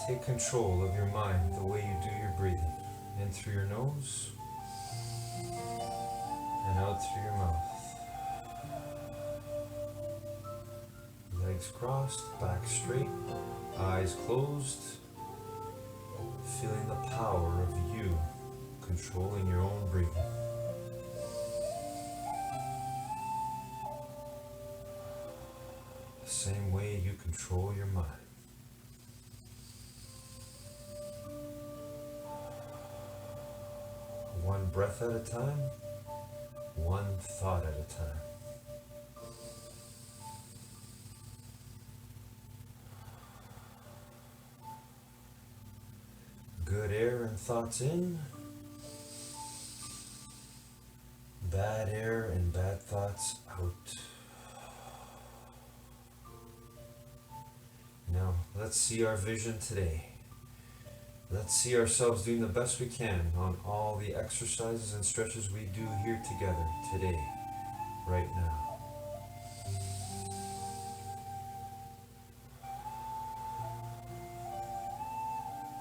Take control of your mind the way you do your breathing. In through your nose and out through your mouth. Legs crossed, back straight, eyes closed. Feeling the power of you controlling your own breathing. The same way you control your mind. One breath at a time, one thought at a time. Good air and thoughts in, bad air and bad thoughts out. Now, let's see our vision today. Let's see ourselves doing the best we can on all the exercises and stretches we do here together today, right now.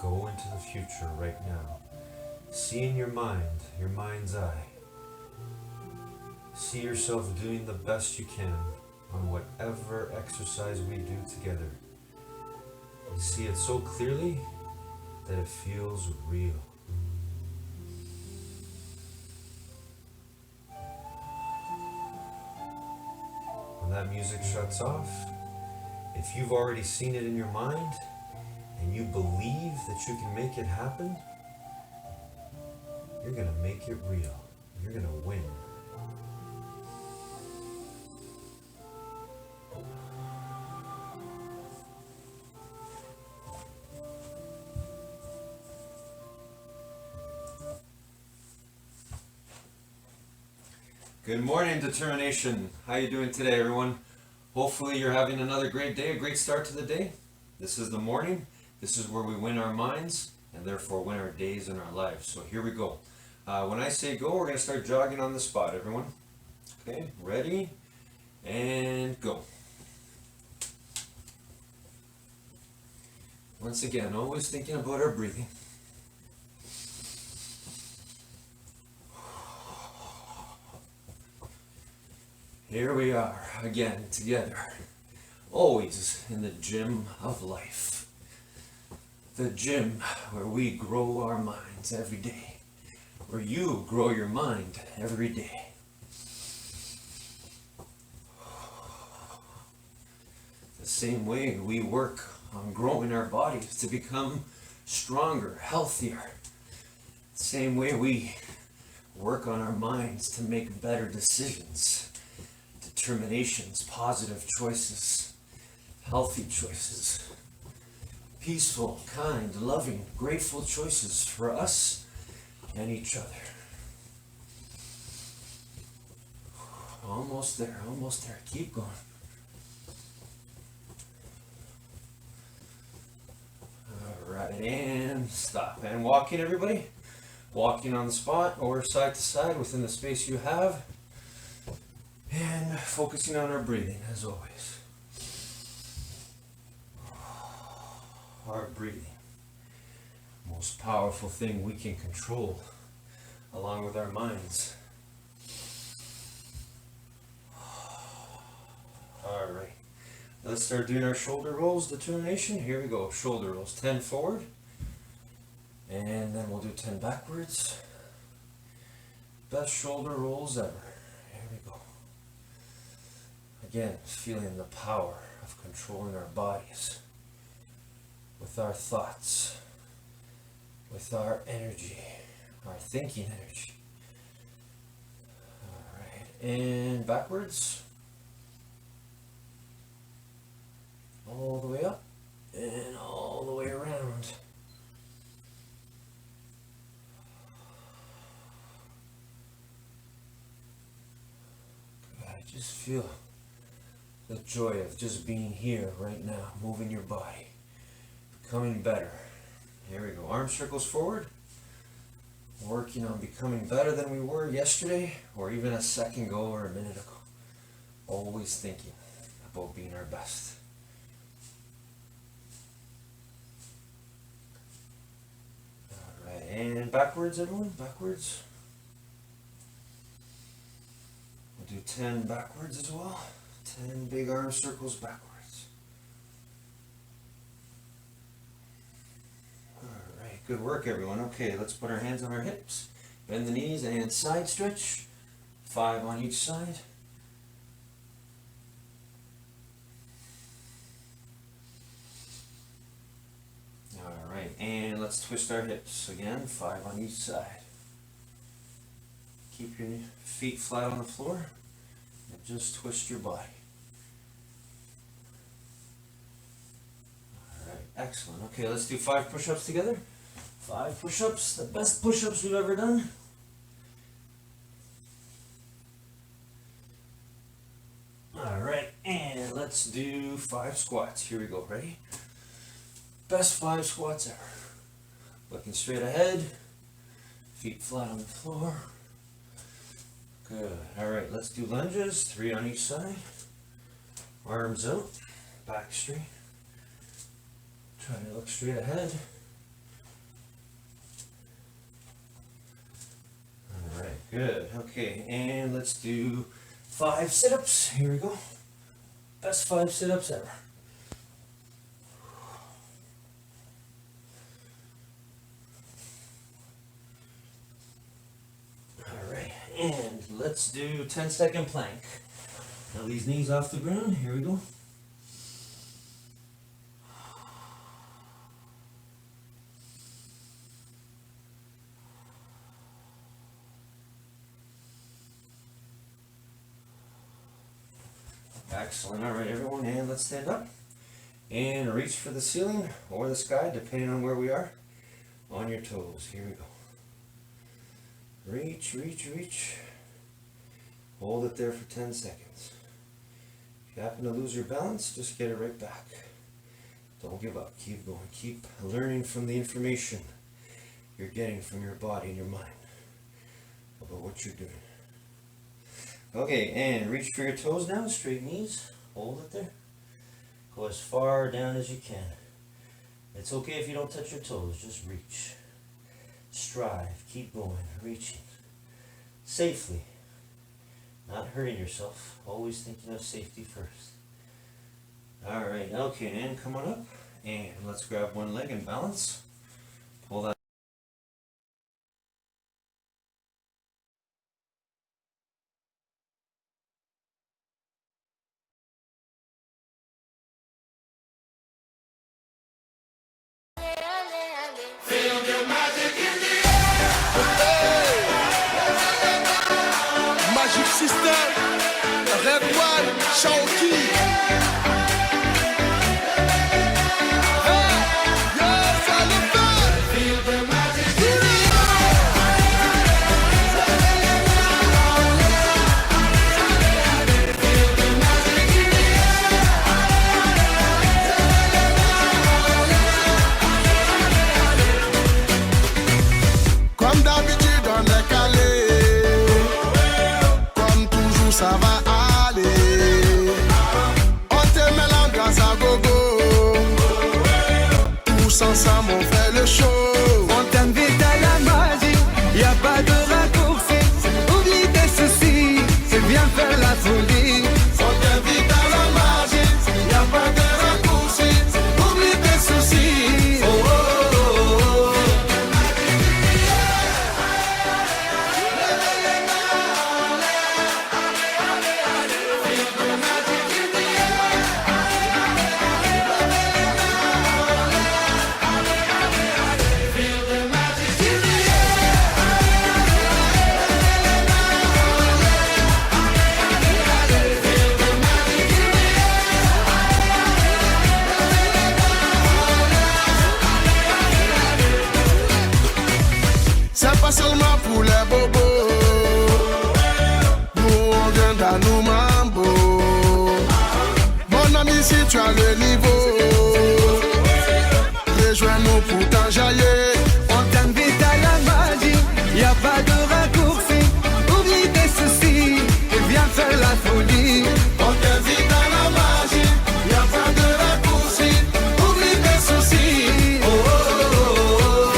Go into the future right now. See in your mind, your mind's eye. See yourself doing the best you can on whatever exercise we do together. See it so clearly that it feels real. When that music shuts off, if you've already seen it in your mind and you believe that you can make it happen, you're going to make it real. You're going to win. Good morning, determination. How you doing today, everyone? Hopefully you're having another great day, a great start to the day. This is the morning. This is where we win our minds and therefore win our days and our lives. So here we go. When I say go, we're going to start jogging on the spot, everyone. Okay, ready? And go. Once again, always thinking about our breathing. Here we are again together, always in the gym of life. The gym where we grow our minds every day, where you grow your mind every day. The same way we work on growing our bodies to become stronger, healthier. The same way we work on our minds to make better decisions. Determinations, positive choices, healthy choices, peaceful, kind, loving, grateful choices for us and each other. Almost there, almost there. Keep going. All right, and stop. And walking, everybody. Walking on the spot or side to side within the space you have. And focusing on our breathing, as always. Our breathing. Most powerful thing we can control, along with our minds. Alright. Let's start doing our shoulder rolls, determination. Here we go. Shoulder rolls. 10 forward. And then we'll do 10 backwards. Best shoulder rolls ever. Again, feeling the power of controlling our bodies with our thoughts, with our energy, our thinking energy. All right, and backwards. All the way up and all the way around. Good, just feel the joy of just being here right now, moving your body, becoming better. Here we go. Arm circles forward. Working on becoming better than we were yesterday or even a second ago or a minute ago. Always thinking about being our best. backwards, everyone, backwards. We'll do 10 backwards as well. 10 big arm circles backwards. Alright, good work everyone. Okay, let's put our hands on our hips, bend the knees and side stretch. 5 on each side. Alright, and let's twist our hips again, 5 on each side. Keep your feet flat on the floor and just twist your body. Alright, excellent. Okay, let's do 5 push-ups together. 5 push-ups, the best push-ups we've ever done. Alright, and let's do 5 squats. Here we go, ready? Best 5 squats ever. Looking straight ahead, feet flat on the floor. Good. Alright, let's do lunges, 3 on each side. Arms out, back straight. Try to look straight ahead. Alright, good. Okay, and let's do 5 sit-ups. Here we go. Best 5 sit-ups ever. Alright, and let's do 10-second plank. Now these knees off the ground. Here we go. Excellent. All right, everyone, and let's stand up and reach for the ceiling or the sky, depending on where we are, on your toes. Here we go. Reach, reach, reach. Hold it there for 10 seconds. If you happen to lose your balance, just get it right back. Don't give up. Keep going. Keep learning from the information you're getting from your body and your mind about what you're doing. Okay, and reach for your toes now, straight knees, hold it there. Go as far down as you can. It's okay if you don't touch your toes, just reach. Strive, keep going, reaching. Safely, not hurting yourself, always thinking of safety first. Alright, okay, and come on up, and let's grab one leg and balance. Pull that. Magic System, Red One, Shawty. Hey, yes, I love that. Feel the magic. Comme d'habitude, on est calé. Comme toujours, ça va aller. On te met l'ambiance à gogo. Tous ensemble, on fait le show. On t'invite à la magie, y a pas de raccourci. Oublie tes soucis, c'est bien faire la folie. On t'invite à la magie, y a pas de raccourci. Oublie tes soucis. Oh, oh, oh, oh. C'est pas seulement pour les bobos. Nous on vient dans nos mambo. Mon ami, si tu as le niveau, rejoins-nous pour t'enjailler. On t'invite à la magie, y a pas de raccourci. Oublie tes soucis, et viens faire la folie. On t'invite à la magie, y a pas de raccourci. Oublie tes soucis. Oh, oh, oh, oh.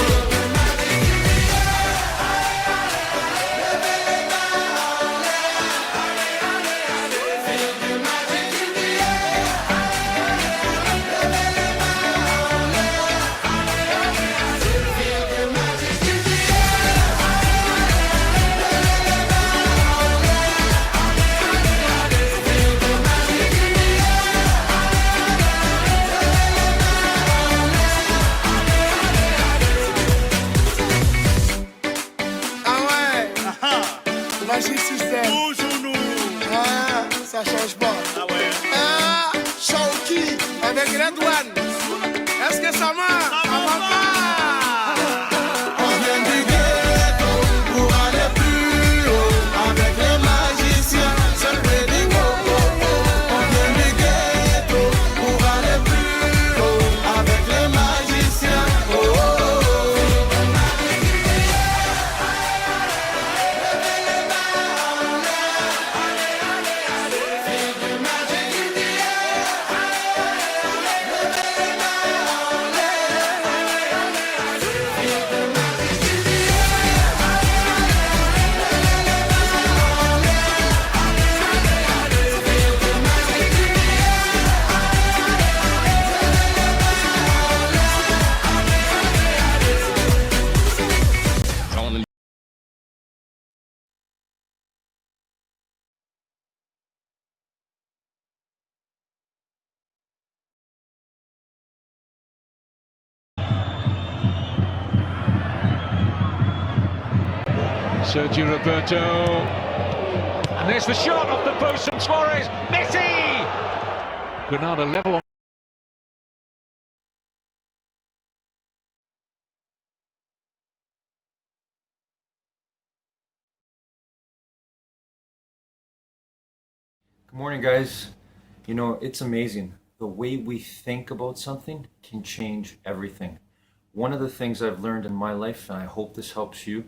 change pas. Ah ouais. Shawky avec Red One. Est-ce que ça marche? Ça va pas. On vient du ghetto pour aller plus haut. Avec les magiciens, c'est le wedding. On vient du ghetto pour aller plus haut. Avec les magiciens. Sergio Roberto, and there's the shot off the post from Suarez. Messi! Granada level on. Good morning, guys. You know, it's amazing. The way we think about something can change everything. One of the things I've learned in my life, and I hope this helps you,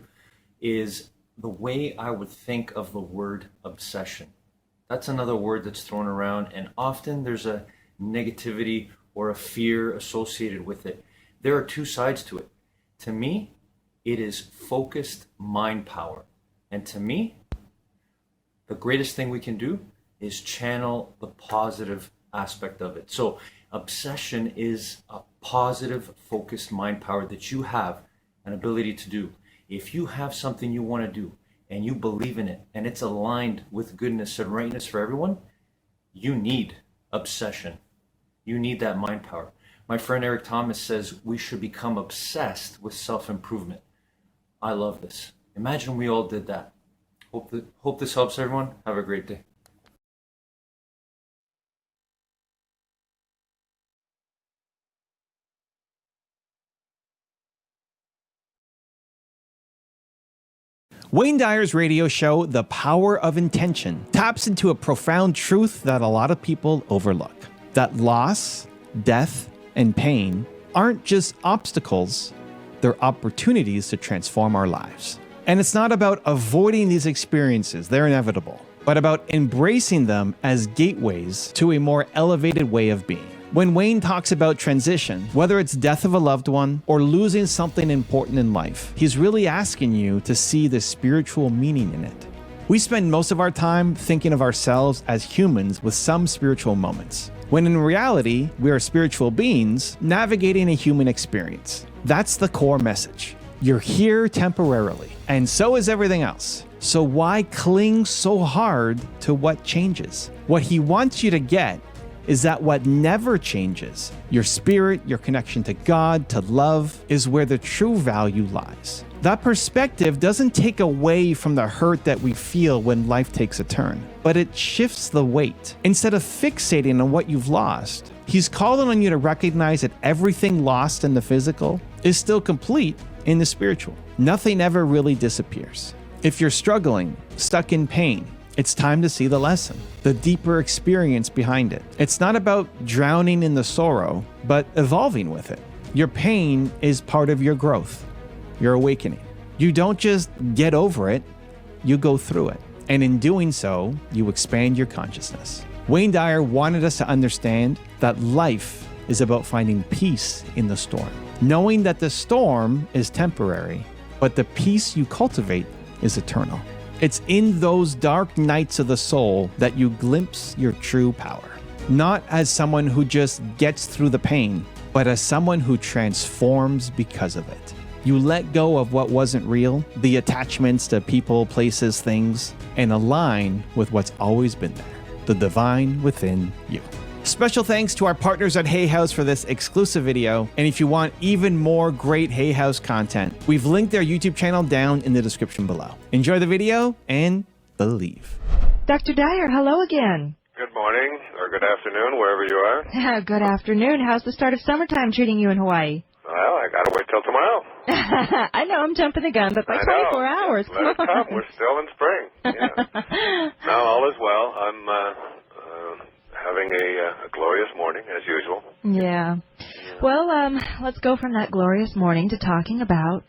is the way I would think of the word obsession. That's another word that's thrown around, and often there's a negativity or a fear associated with it. There are two sides to it. To me, it is focused mind power. And to me, the greatest thing we can do is channel the positive aspect of it. So obsession is a positive focused mind power that you have an ability to do. If you have something you want to do and you believe in it and it's aligned with goodness and rightness for everyone, you need obsession. You need that mind power. My friend Eric Thomas says we should become obsessed with self-improvement. I love this. Imagine we all did that. Hope this helps everyone. Have a great day. Wayne Dyer's radio show, The Power of Intention, taps into a profound truth that a lot of people overlook. That loss, death, and pain aren't just obstacles, they're opportunities to transform our lives. And it's not about avoiding these experiences, they're inevitable, but about embracing them as gateways to a more elevated way of being. When Wayne talks about transition, whether it's death of a loved one or losing something important in life, he's really asking you to see the spiritual meaning in it. We spend most of our time thinking of ourselves as humans with some spiritual moments, when in reality, we are spiritual beings navigating a human experience. That's the core message. You're here temporarily, and so is everything else. So why cling so hard to what changes? What he wants you to get is that what never changes, your spirit, your connection to God, to love, is where the true value lies. That perspective doesn't take away from the hurt that we feel when life takes a turn, but it shifts the weight. Instead of fixating on what you've lost, he's calling on you to recognize that everything lost in the physical is still complete in the spiritual. Nothing ever really disappears. If you're struggling, stuck in pain, it's time to see the lesson, the deeper experience behind it. It's not about drowning in the sorrow, but evolving with it. Your pain is part of your growth, your awakening. You don't just get over it, you go through it. And in doing so, you expand your consciousness. Wayne Dyer wanted us to understand that life is about finding peace in the storm, knowing that the storm is temporary, but the peace you cultivate is eternal. It's in those dark nights of the soul that you glimpse your true power. Not as someone who just gets through the pain, but as someone who transforms because of it. You let go of what wasn't real, the attachments to people, places, things, and align with what's always been there, the divine within you. Special thanks to our partners at Hay House for this exclusive video. And if you want even more great Hay House content, we've linked their YouTube channel down in the description below. Enjoy the video and believe. Dr. Dyer, hello again. Good morning, or good afternoon, wherever you are. Good afternoon. How's the start of summertime treating you in Hawaii? Well, I gotta wait till tomorrow. I know I'm jumping the gun, but by 24 hours. Let it come. We're still in spring. Yeah. No, all is well. I'm having a glorious morning, as usual. Yeah. Well, let's go from that glorious morning to talking about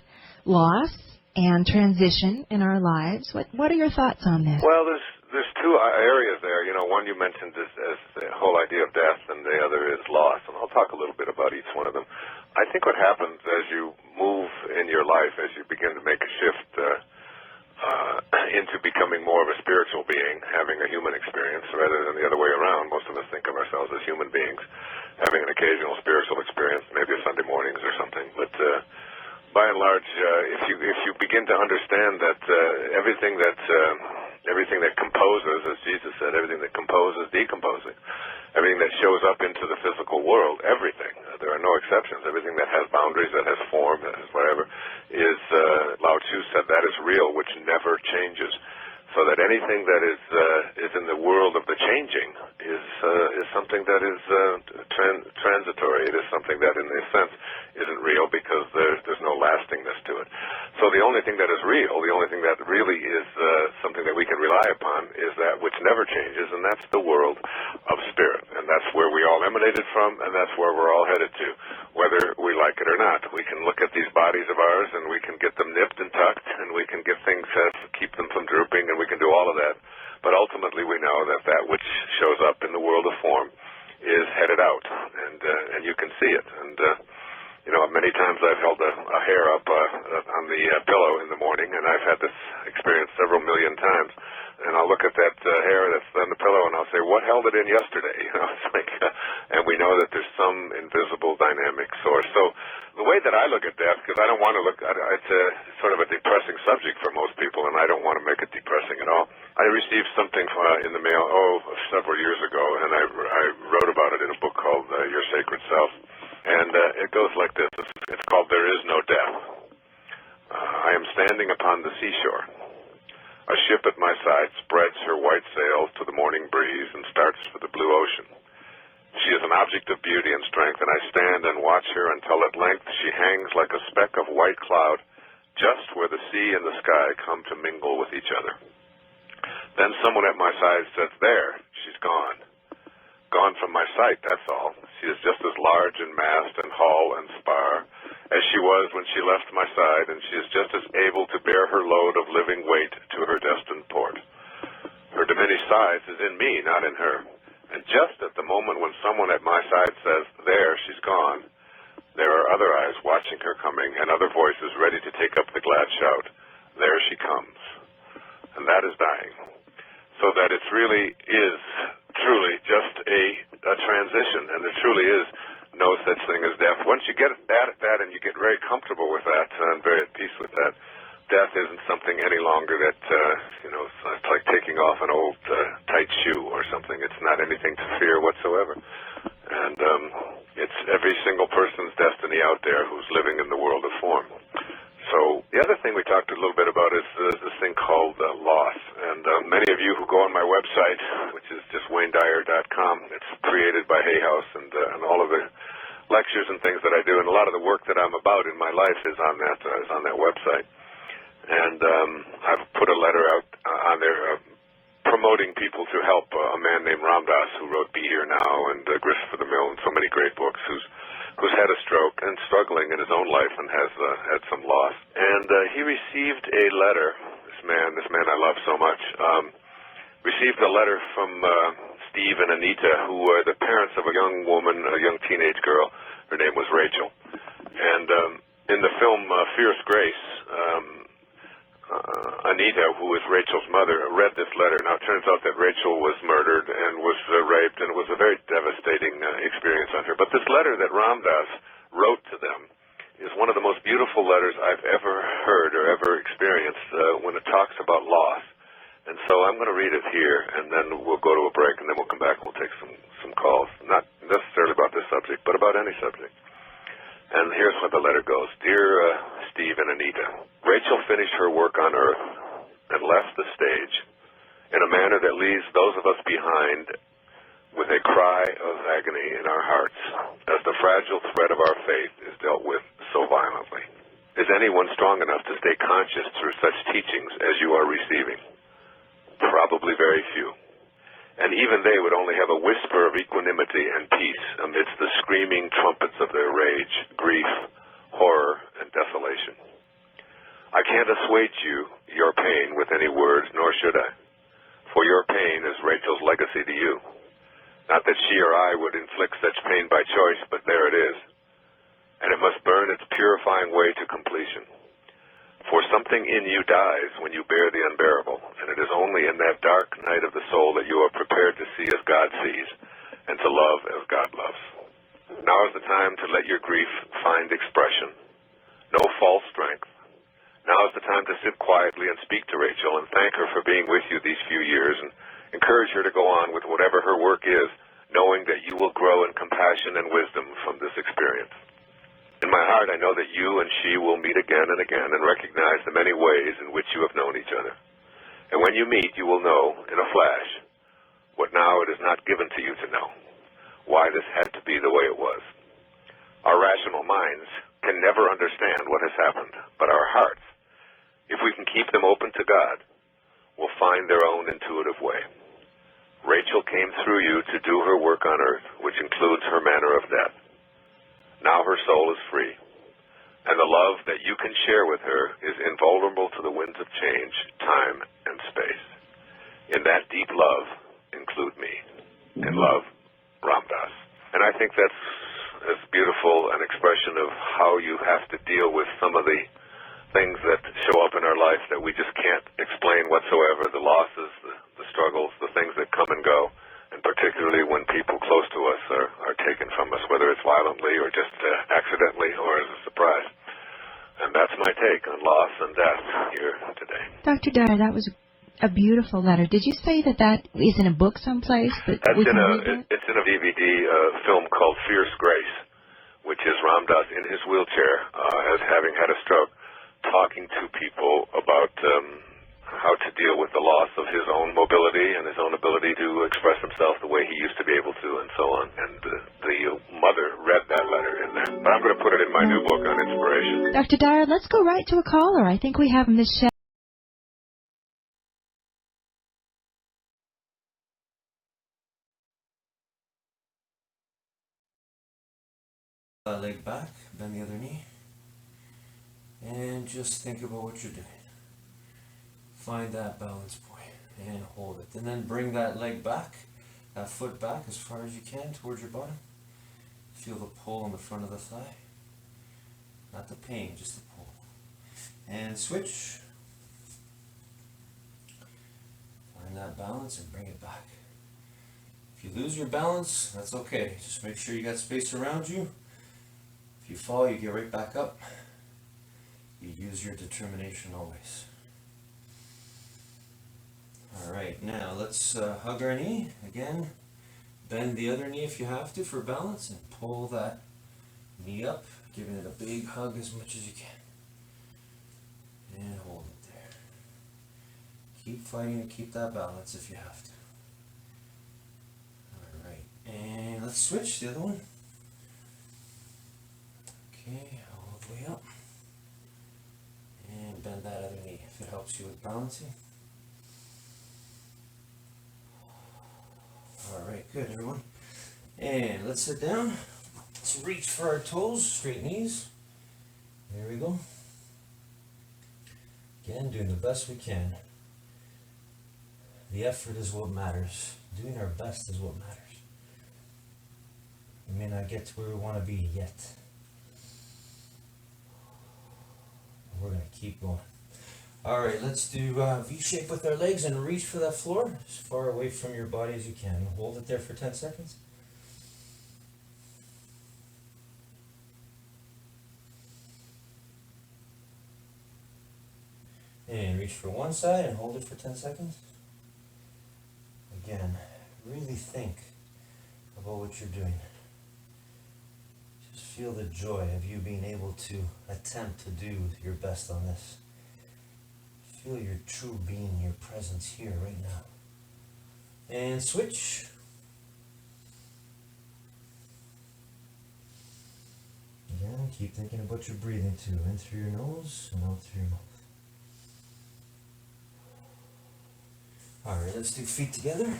loss and transition in our lives. What are your thoughts on this? Well, there's two areas there. You know, one you mentioned is the whole idea of death, and the other is loss. And I'll talk a little bit about each one of them. I think what happens as you move in your life, as you begin to make a shift into becoming more of a spiritual being, having a human experience rather than the other way around. Most of us think of ourselves as human beings, having an occasional spiritual experience, maybe a Sunday mornings or something. But by and large, if you begin to understand that everything that composes, as Jesus said, everything that composes, decomposing. Everything that shows up into the physical world, everything, there are no exceptions, everything that has boundaries, that has form, that has whatever, is, Lao Tzu said, that is real, which never changes. So that anything that is in the world of the changing is something that is transitory. It is something that, in a sense, isn't real because there's no lastingness to it. So the only thing that is real, the only thing that really is something that we can rely upon is that which never changes, and that's the world of spirit. And that's where we all emanated from, and that's where we're all headed to, whether we like it or not. We can look at these bodies of ours, and we can get them nipped and tucked, and we can get things that keep them from drooping, and we can do all of that. But ultimately we know that that which shows up in the world of form is headed out, and you can see it. And you know, many times I've held a hair up on the pillow in the morning, and I've had this experience several million times. And I'll look at that hair that's on the pillow, and I'll say, what held it in yesterday? You know, it's like, and we know that there's some invisible dynamic source. So the way that I look at death, because I don't want to look at it's sort of a depressing subject for most people, and I don't want to make it depressing at all. I received something in the mail, several years ago, and I wrote about it in a book called Your Sacred Self. And it goes like this. It's called There Is No Death. I am standing upon the seashore. A ship at my side spreads her white sails to the morning breeze and starts for the blue ocean. She is an object of beauty and strength, and I stand and watch her until at length she hangs like a speck of white cloud just where the sea and the sky come to mingle with each other. Then someone at my side says, there, she's gone. Gone from my sight, that's all. She is just as large in mast and hull and spar as she was when she left my side, and she is just as able to bear her load of living weight to her destined port. Her diminished size is in me, not in her. And just at the moment when someone at my side says, there, she's gone, there are other eyes watching her coming and other voices ready to take up the glad shout, there she comes. And that is dying. So that it really is truly just a transition, and there truly is no such thing as death. Once you get at that and you get very comfortable with that and very at peace with that, death isn't something any longer that, it's like taking off an old tight shoe or something. It's not anything to fear whatsoever. And it's every single person's destiny out there who's living in the world of form. So the other thing we talked a little bit about is this thing called loss. And many of you who go on my website, which is just WayneDyer.com, it's created by Hay House, and all of the lectures and things that I do, and a lot of the work that I'm about in my life is on that website. And I've put a letter out on there promoting people to help a man named Ram Dass, who wrote Be Here Now and Grist for the Mill and so many great books, who's had a stroke and struggling in his own life and has had some loss. And he received a letter, this man I love so much, received a letter from Steve and Anita, who were the parents of a young woman, a young teenage girl. Her name was Rachel. And in the film Fierce Grace, Anita, who was Rachel's mother, read this letter. Now, it turns out that Rachel was murdered and was raped, and it was a very devastating experience on her. But this letter that Ram Dass wrote to them is one of the most beautiful letters I've ever heard or ever experienced when it talks about loss. And so I'm going to read it here, and then we'll go to a break, and then we'll come back and we'll take some calls, not necessarily about this subject, but about any subject. And here's how the letter goes. Dear Steve and Anita, Rachel finished her work on Earth and left the stage in a manner that leaves those of us behind with a cry of agony in our hearts as the fragile thread of our faith is dealt with so violently. Is anyone strong enough to stay conscious through such teachings as you are receiving? Probably very few. And even they would only have a whisper of equanimity and peace amidst the screaming trumpets of their rage, grief, horror, and desolation. I can't assuage your pain with any words, nor should I. For your pain is Rachel's legacy to you. Not that she or I would inflict such pain by choice, but there it is. And it must burn its purifying way to completion. For something in you dies when you bear the unbearable, and it is only in that dark night of the soul that you are prepared to see as God sees, and to love as God loves. Now is the time to let your grief find expression. No false strength. Now is the time to sit quietly and speak to Rachel and thank her for being with you these few years, and encourage her to go on with whatever her work is, knowing that you will grow in compassion and wisdom from this experience. In my heart, I know that you and she will meet again and again and recognize the many ways in which you have known each other. And when you meet, you will know, in a flash, what now it is not given to you to know, why this had to be the way it was. Our rational minds can never understand what has happened, but our hearts, if we can keep them open to God, will find their own intuitive way. Rachel came through you to do her work on earth, which includes her manner of death. Now her soul is free, and the love that you can share with her is invulnerable to the winds of change, time, and space. In that deep love, include me. In love, Ram Dass. And I think that's as beautiful an expression of how you have to deal with some of the things that show up in our life that we just can't explain whatsoever, the losses, the struggles, the things that come and go. And particularly when people close to us are taken from us, whether it's violently or just accidentally or as a surprise. And that's my take on loss and death here today. Dr. Dyer, that was a beautiful letter. Did you say that is in a book someplace? But it's in a DVD film called Fierce Grace, which is Ram Dass in his wheelchair, as having had a stroke, talking to people about how to deal with the loss of his own mobility and his own ability to express himself the way he used to be able to, and so on. And the mother read that letter in there. But I'm going to put it in my new book on inspiration. Dr. Dyer, let's go right to a caller. I think we have Miss Shep. Leg back, bend the other knee, and just think about what you're doing. Find that balance point and hold it, and then bring that leg back, that foot back as far as you can towards your bottom. Feel the pull on the front of the thigh, not the pain, just the pull. And switch. Find that balance and bring it back. If you lose your balance, that's okay. Just make sure you got space around you. If you fall, you get right back up. You use your determination always. Alright, now let's hug our knee. Again, bend the other knee if you have to for balance and pull that knee up, giving it a big hug as much as you can. And hold it there. Keep fighting to keep that balance if you have to. Alright, and let's switch the other one. Okay, all the way up. And bend that other knee if it helps you with balancing. Alright, good everyone. And let's sit down. Let's reach for our toes, straight knees. There we go. Again, doing the best we can. The effort is what matters. Doing our best is what matters. We may not get to where we want to be yet. We're going to keep going. Alright, let's do V-shape with our legs and reach for that floor as far away from your body as you can. Hold it there for 10 seconds. And reach for one side and hold it for 10 seconds. Again, really think about what you're doing. Just feel the joy of you being able to attempt to do your best on this. Feel your true being, your presence here right now. And switch. Again, keep thinking about your breathing too. In through your nose and out through your mouth. Alright, let's do feet together.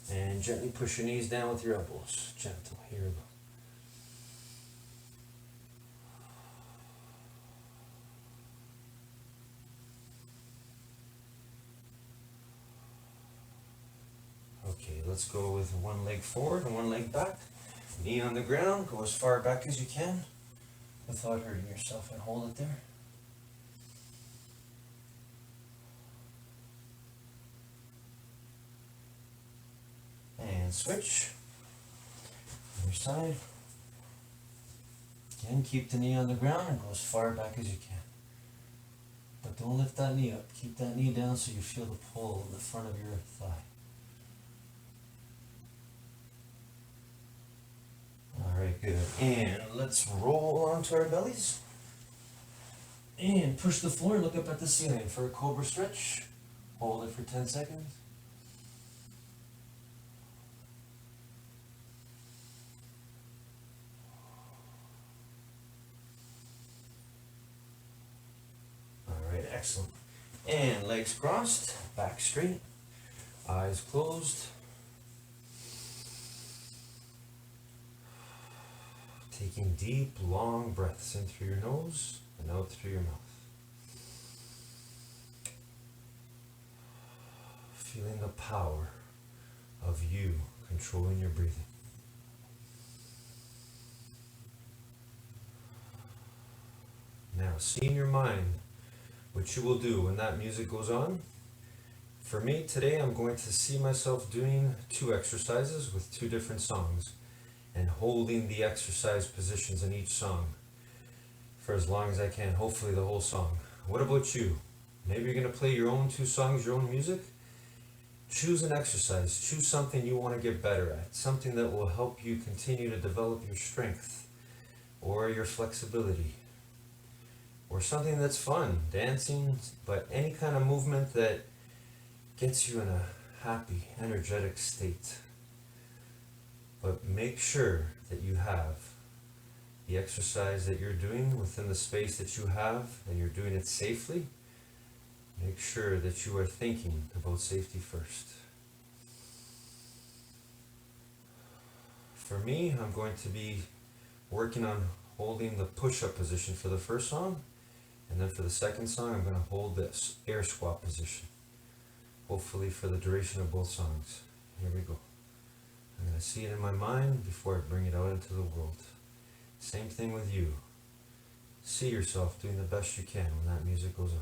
And gently push your knees down with your elbows. Gentle. Here we go. Okay, let's go with one leg forward and one leg back. Knee on the ground, go as far back as you can without hurting yourself, and hold it there. And switch. Other side. Again, keep the knee on the ground and go as far back as you can. But don't lift that knee up. Keep that knee down so you feel the pull in the front of your thigh. Alright, good. And let's roll onto our bellies. And push the floor and look up at the ceiling for a cobra stretch. Hold it for 10 seconds. Alright, excellent. And legs crossed, back straight, eyes closed. Taking deep, long breaths in through your nose and out through your mouth. Feeling the power of you controlling your breathing. Now, see in your mind what you will do when that music goes on. For me, today I'm going to see myself doing 2 exercises with 2 different songs, and holding the exercise positions in each song for as long as I can, hopefully the whole song. What about you? Maybe you're going to play your own 2 songs, your own music. Choose an exercise. Choose something you want to get better at, something that will help you continue to develop your strength or your flexibility, or something that's fun, dancing, but any kind of movement that gets you in a happy, energetic state. But make sure that you have the exercise that you're doing within the space that you have, and you're doing it safely. Make sure that you are thinking about safety first. For me, I'm going to be working on holding the push-up position for the first song, and then for the second song, I'm going to hold this air squat position, hopefully for the duration of both songs. Here we go. I'm going to see it in my mind before I bring it out into the world. Same thing with you. See yourself doing the best you can when that music goes on.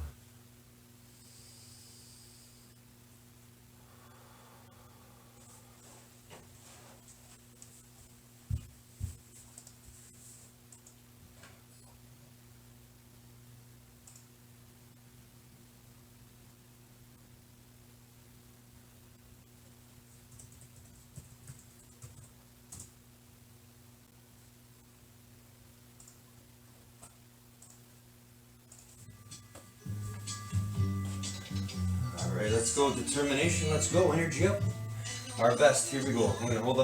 Alright, let's go. Determination, let's go. Energy up. Our best, here we go. I'm going to hold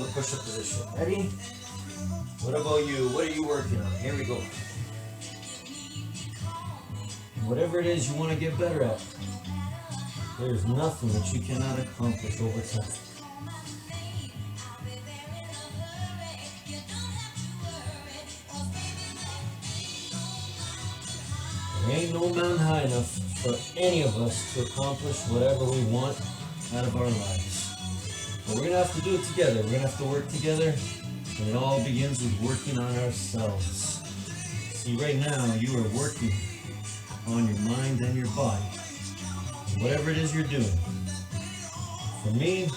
the push-up position. Ready? What about you? What are you working on? Here we go. Whatever it is you want to get better at, there's nothing that you cannot accomplish over time. There ain't no mountain high enough for any of us to accomplish whatever we want out of our lives. But we're going to have to do it together. We're going to have to work together, and it all begins with working on ourselves. See, right now, you are working on your mind and your body. And whatever it is you're doing. For me,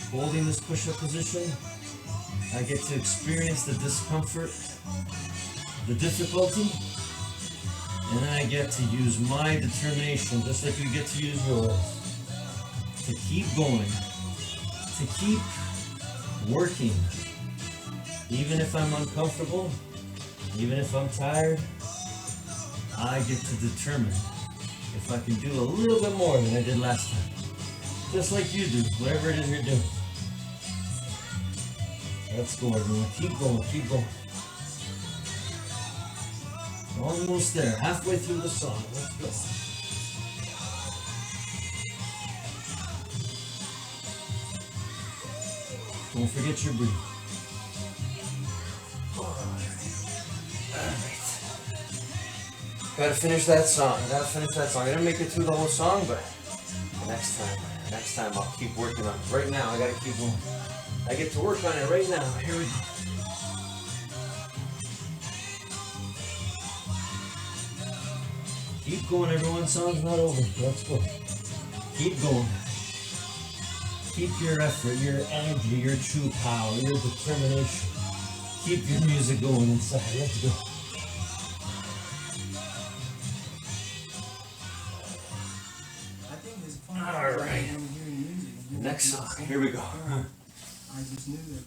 holding this push-up position, I get to experience the discomfort, the difficulty, and then I get to use my determination, just like you get to use yours, to keep going, to keep working. Even if I'm uncomfortable, even if I'm tired, I get to determine if I can do a little bit more than I did last time. Just like you do, whatever it is you're doing. Let's go, everyone. Keep going, keep going. Almost there, halfway through the song. Let's go. Don't forget your breathing. Alright. Gotta finish that song. I didn't make it through the whole song, but next time I'll keep working on it. Right now, I gotta keep going. I get to work on it right now. Here we go. Keep going, everyone. Song's not over. Let's go. Keep going. Keep your effort, your energy, your true power, your determination. Keep your music going inside. Let's go. All right. Next song. Here we go. I just knew that.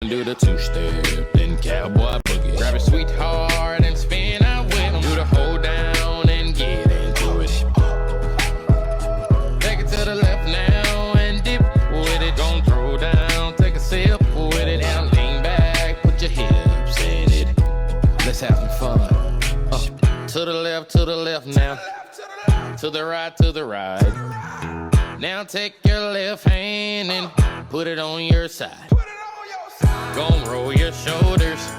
Do the two-step, then cowboy boogie. Grab a sweetheart and spin out with him. Do the hold down and get into it. Take it to the left now and dip with it. Don't throw down, take a sip with it. And lean back, put your hips in it. Let's have some fun. To the left now. To the right. Now take your left hand and put it on your side. Gon' roll your shoulders,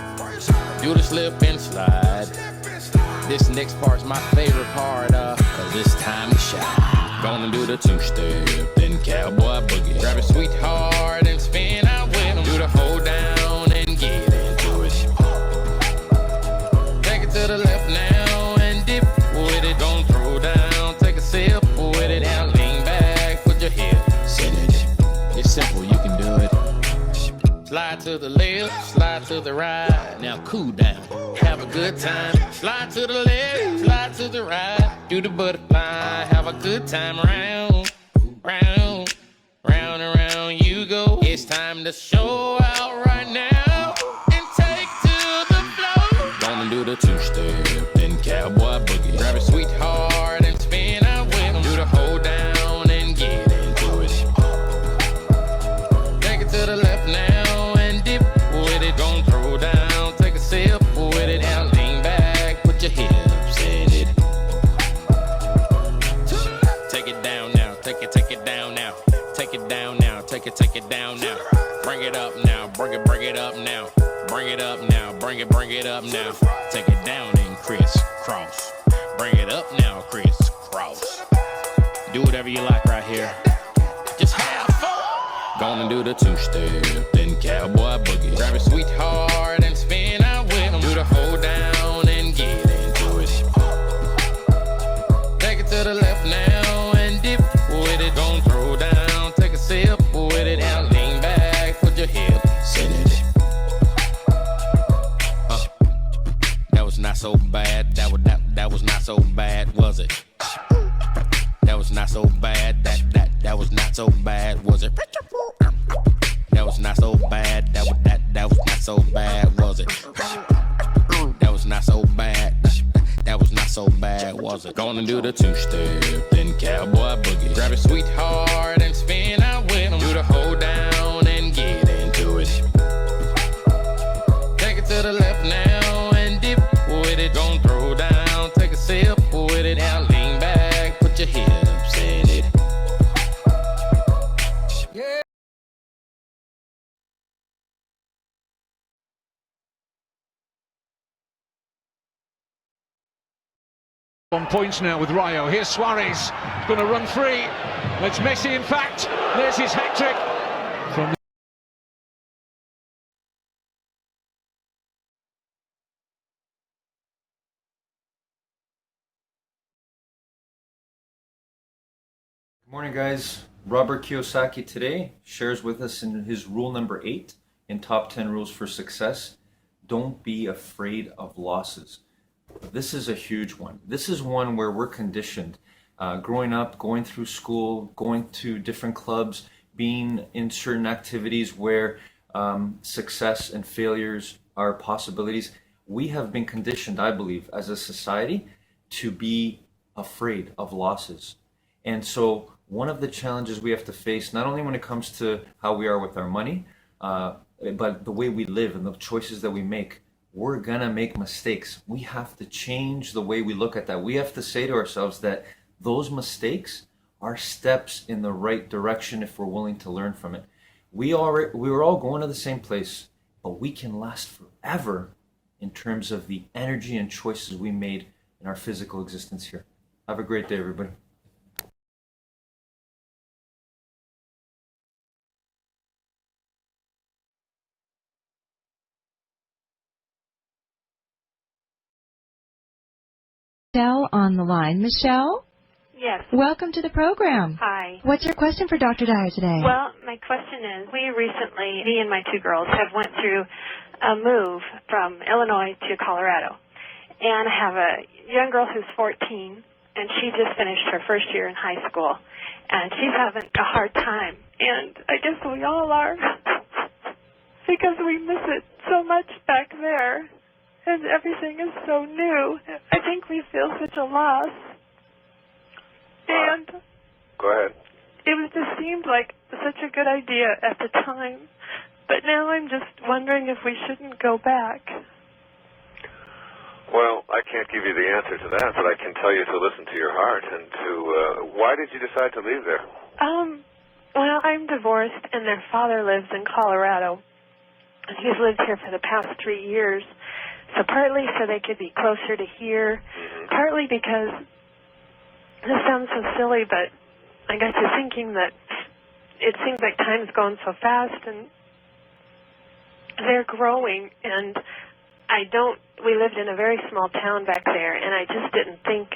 do the slip and slide. This next part's my favorite part, cause it's time to shine. Gonna do the two-step, then cowboy boogie. Grab a sweetheart and spin out with him. Do the hold down and get into it. Take it to the left now and dip with it. Don't throw down, take a sip with it. Now lean back, put your hips in it. It's simple, you can do it. Slide to the left, slide to the right. Now cool down, have a good time. Slide to the left, slide to the right. Do the butterfly, have a good time. Round, round, round and round you go. It's time to show out right now and take to the floor. Gonna do the two-step, then cowboy boogie. Grab a sweetheart and spin out with him. Do the hold down and get into it. Take it to the left now. Don't throw down, take a sip with it. And lean back, put your hips in it. Take it down now, take it down now. Take it down now, take it down now. Bring it up now, bring it up now. Bring it up now, bring it up now. Take it down and crisscross. Bring it up now, crisscross. Do whatever you like right here. Just have fun. Gonna do the two-step, then cowboy boogie. Grab a sweetheart and spin out with him. Do the hold down and get into it. Take it to the left now and dip with it. Don't throw down, take a sip with it. And lean back, put your hips in it. That was not so bad. That was not so bad, was it? That was not so bad. That was not so bad, was it? That was not so bad. That was not so bad, was it? That was not so bad. That was not so bad, was it? Gonna do the two-step, then cowboy boogie. Grab a sweetheart and spin out with him. Do the hold down and get into it. Take it to the left now and dip with it. Don't throw down, take a sip with it. And lean back, put your hips in it. Yeah. On points now with Rayo. Here's Suarez, going to run free. It's Messi, in fact. There's his hat-trick. From Good morning, guys. Robert Kiyosaki today shares with us in his rule number 8 in Top 10 Rules for Success. Don't be afraid of losses. This is a huge one. This is one where we're conditioned. Growing up, going through school, going to different clubs, being in certain activities where success and failures are possibilities. We have been conditioned, I believe, as a society to be afraid of losses. And so one of the challenges we have to face, not only when it comes to how we are with our money, but the way we live and the choices that we make. We're gonna make mistakes. We have to change the way we look at that. We have to say to ourselves that those mistakes are steps in the right direction if we're willing to learn from it. We were all going to the same place, but we can last forever in terms of the energy and choices we made in our physical existence here. Have a great day, everybody. Michelle on the line. Michelle, Yes. welcome to the program. Hi. What's your question for Dr. Dyer today? Well, my question is, we recently, me and my two girls, have went through a move from Illinois to Colorado. And I have a young girl who's 14, and she just finished her first year in high school. And she's having a hard time. And I guess we all are, because we miss it so much back there. And everything is so new. I think we feel such a loss. And Go ahead. it just seemed like such a good idea at the time. But now I'm just wondering if we shouldn't go back. Well, I can't give you the answer to that, but I can tell you to listen to your heart and to, why did you decide to leave there? Well, I'm divorced, and their father lives in Colorado. And he's lived here for the past 3 years. So partly so they could be closer to here, partly because, this sounds so silly, but I got to thinking that it seems like time's going so fast, and they're growing, and we lived in a very small town back there, and I just didn't think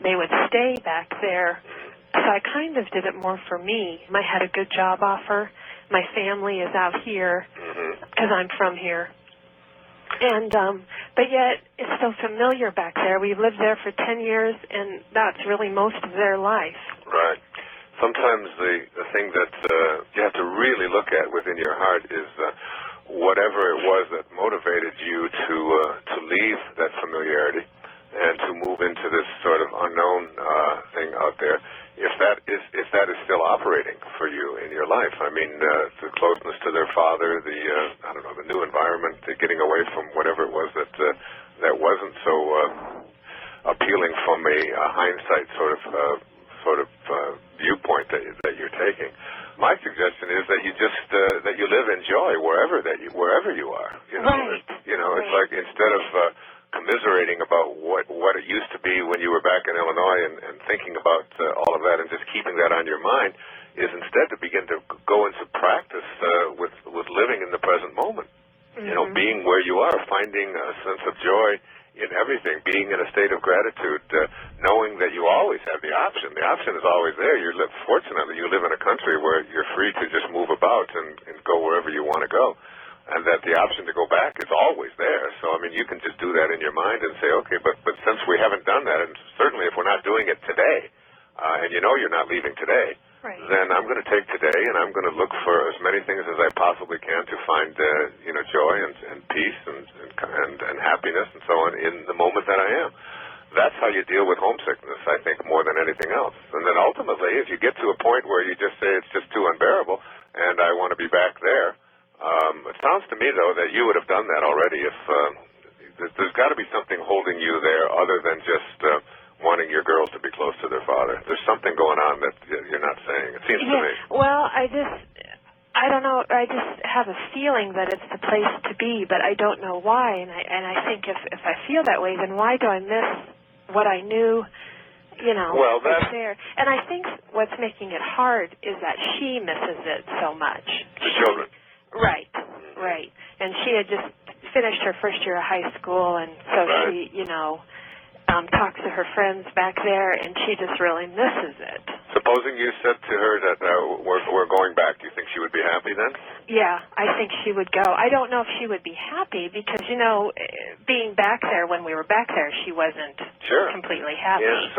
they would stay back there. So I kind of did it more for me. I had a good job offer. My family is out here because I'm from here. And but yet it's so familiar back there. We've lived there for 10 years, and that's really most of their life. Right. Sometimes the thing that you have to really look at within your heart is whatever it was that motivated you to leave that familiarity and to move into this sort of unknown thing out there. If that is still operating for you in your life, I mean, the closeness to their father, the new environment, the getting away from whatever it was that wasn't so appealing from a hindsight sort of viewpoint that you're taking. My suggestion is that you just that you live in joy wherever you are. You know, Right. It's like instead of commiserating about what it used to be when you were back in Illinois and thinking about all of that and just keeping that on your mind, is instead to begin to go into practice with living in the present moment. You know, being where you are, finding a sense of joy in everything, being in a state of gratitude, knowing that you always have the option. The option is always there. Fortunately, you live in a country where you're free to just move about and go wherever you want to go. And that the option to go back is always there. So, I mean, you can just do that in your mind and say, okay, but since we haven't done that, and certainly if we're not doing it today, and you know you're not leaving today, then I'm going to take today and I'm going to look for as many things as I possibly can to find, joy and peace and happiness and so on in the moment that I am. That's how you deal with homesickness, I think, more than anything else. And then ultimately, if you get to a point where you just say it's just too unbearable and I want to be back there, it sounds to me, though, that you would have done that already. If there's got to be something holding you there other than just wanting your girls to be close to their father. There's something going on that you're not saying. It seems to me. Well, I don't know. I just have a feeling that it's the place to be, but I don't know why. And I think if I feel that way, then why do I miss what I knew? Well, that's there. And I think what's making it hard is that she misses it so much. The children. Right. And she had just finished her first year of high school, and so she, talks to her friends back there, and she just really misses it. Supposing you said to her that we're going back, do you think she would be happy then? Yeah, I think she would go. I don't know if she would be happy because, being back there when we were back there, she wasn't completely happy. Yeah,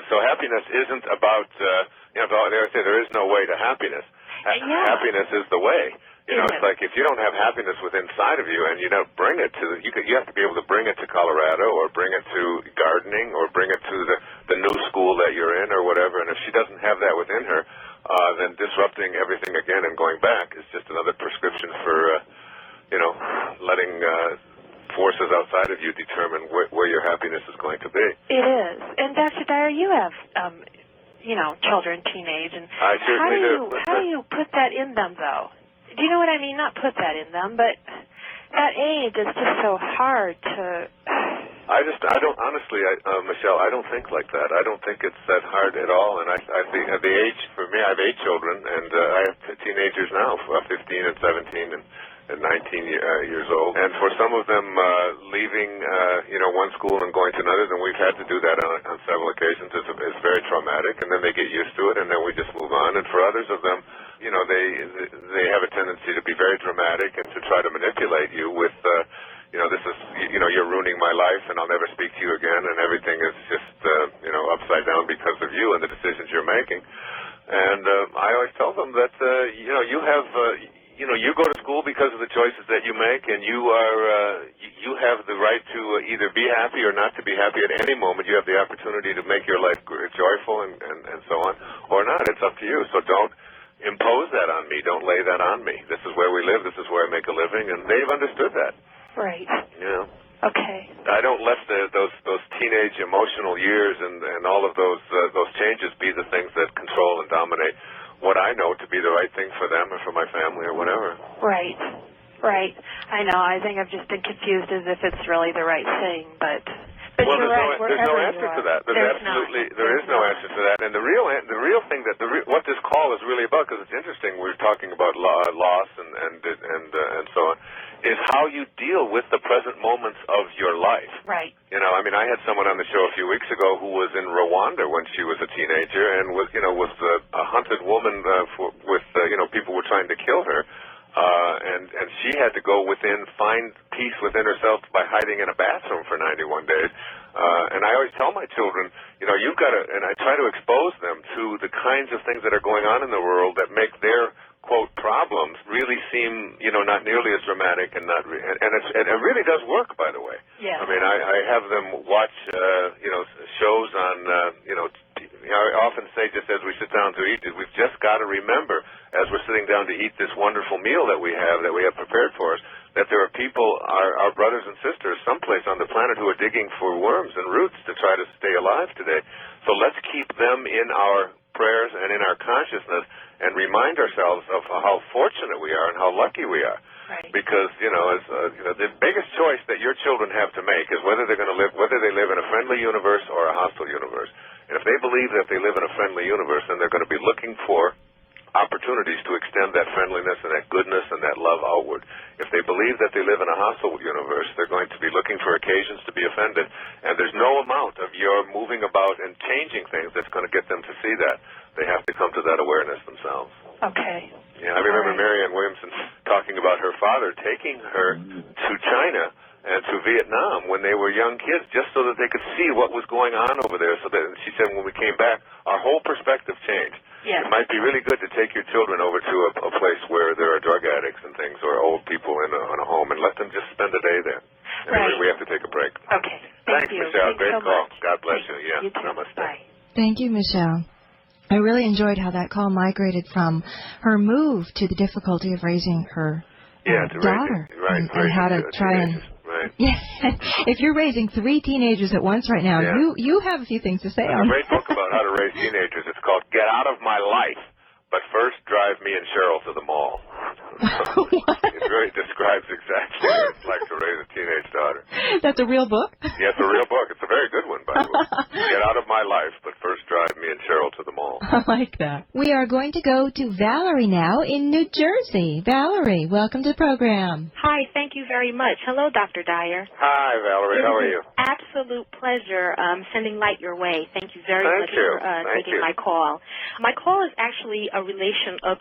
so happiness isn't about, they always say there is no way to happiness. Happiness is the way. You know, it's like if you don't have happiness within inside of you, and you don't bring it to you have to be able to bring it to Colorado, or bring it to gardening, or bring it to the new school that you're in, or whatever. And if she doesn't have that within her, then disrupting everything again and going back is just another prescription for letting forces outside of you determine where your happiness is going to be. It is. And Dr. Dyer, you have children, teenage, and I certainly do. How do you put that in them, though? Do you know what I mean? Not put that in them, but that age is just so hard to... Michelle, I don't think like that. I don't think it's that hard at all. And I think at the age, for me, I have 8 children, and I have teenagers now, 15 and 17 and 19 years old. And for some of them, leaving, one school and going to another, then we've had to do that on several occasions. It's very traumatic, and then they get used to it, and then we just move on. And for others of them, they have a tendency to be very dramatic and to try to manipulate you with, this is, you're ruining my life, and I'll never speak to you again, and everything is just, upside down because of you and the decisions you're making. And I always tell them that, you have, you go to school because of the choices that you make, and you have the right to either be happy or not to be happy at any moment. You have the opportunity to make your life joyful and so on, or not. It's up to you. So don't impose that on me. Don't lay that on me. This is where we live. This is where I make a living, and they've understood that. Right. Yeah. Okay. I don't let those teenage emotional years and all of those changes be the things that control and dominate what I know to be the right thing for them or for my family or whatever. Right. Right. I know. I think I've just been confused as if it's really the right thing, but well, you're right. There's no answer to that. There is no answer to that. And the real thing that what this call is really about, because it's interesting, we're talking about loss and so on, is how you deal with the present moments of your life. Right. I had someone on the show a few weeks ago who was in Rwanda when she was a teenager, and was a hunted woman with people were trying to kill her. And she had to go find peace within herself by hiding in a bathroom for 91 days. And I always tell my children, you've got to, and I try to expose them to the kinds of things that are going on in the world that make their, quote, problems really seem, not nearly as dramatic and not, and it really does work, by the way. Yeah. I have them watch, shows on, I often say, just as we sit down to eat, we've just got to remember, as we're sitting down to eat this wonderful meal that we have prepared for us, that there are people, our brothers and sisters, someplace on the planet who are digging for worms and roots to try to stay alive today. So let's keep them in our prayers and in our consciousness, and remind ourselves of how fortunate we are and how lucky we are. Right. Because the biggest choice that your children have to make is whether they live in a friendly universe or a hostile universe. And if they believe that they live in a friendly universe, then they're going to be looking for opportunities to extend that friendliness and that goodness and that love outward. If they believe that they live in a hostile universe, they're going to be looking for occasions to be offended. And there's no amount of your moving about and changing things that's going to get them to see that. They have to come to that awareness themselves. Okay. Yeah, I remember Marianne Williamson talking about her father taking her to China and to Vietnam when they were young kids, just so that they could see what was going on over there. So that she said when we came back, our whole perspective changed. Yes. It might be really good to take your children over to a place where there are drug addicts and things, or old people in a home, and let them just spend a day there. Anyway, we have to take a break. Okay. Thanks, you. Michelle. Thanks Great so call. much. God bless you. Yeah. You too. Namaste. Bye. Thank you, Michelle. I really enjoyed how that call migrated from her move to the difficulty of raising her daughter, and how to try and. Right. Yeah, if you're raising 3 teenagers at once right now, you have a few things to say on. There's a great book about how to raise teenagers. It's called Get Out of My Life, but first drive me and Cheryl to the mall. It really describes exactly what it's like to raise a teenage daughter. That's a real book? Yeah, it's a real book. It's a very good one, by the way. Get Out of My Life, but first drive me and Cheryl to the mall. I like that. We are going to go to Valerie now in New Jersey. Valerie, welcome to the program. Hi, thank you very much. Hello, Dr. Dyer. Hi, Valerie. How are you? Absolute pleasure sending light your way. Thank you very much for taking my call. My call is actually a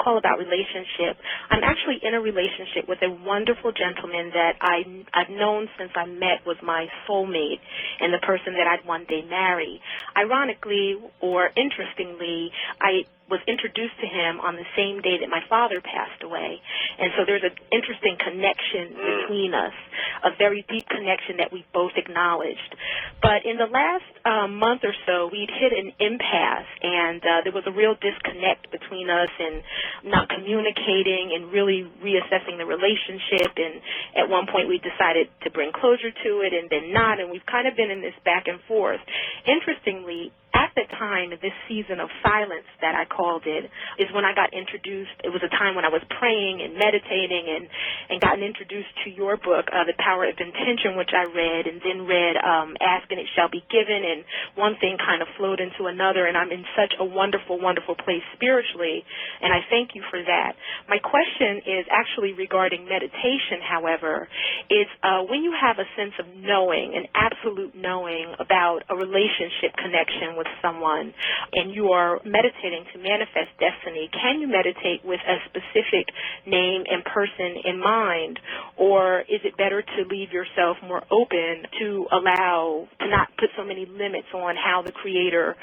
call about relationship. I'm actually in a relationship with a wonderful gentleman that I've known since I met was my soulmate and the person that I'd one day marry. Ironically, or interestingly, I was introduced to him on the same day that my father passed away. And so there's an interesting connection between us, a very deep connection that we both acknowledged. But in the last month or so, we'd hit an impasse, and there was a real disconnect between us and not communicating and really reassessing the relationship. And at one point we decided to bring closure to it and then not, and we've kind of been in this back and forth. Interestingly, at the time, this season of silence that I called it, is when I got introduced. It was a time when I was praying and meditating and gotten introduced to your book, The Power of Intention, which I read, and then read Ask and It Shall Be Given, and one thing kind of flowed into another, and I'm in such a wonderful, wonderful place spiritually, and I thank you for that. My question is actually regarding meditation, however. It's when you have a sense of knowing, an absolute knowing about a relationship connection with someone, and you are meditating to manifest destiny, can you meditate with a specific name and person in mind, or is it better to leave yourself more open to allow, to not put so many limits on how the Creator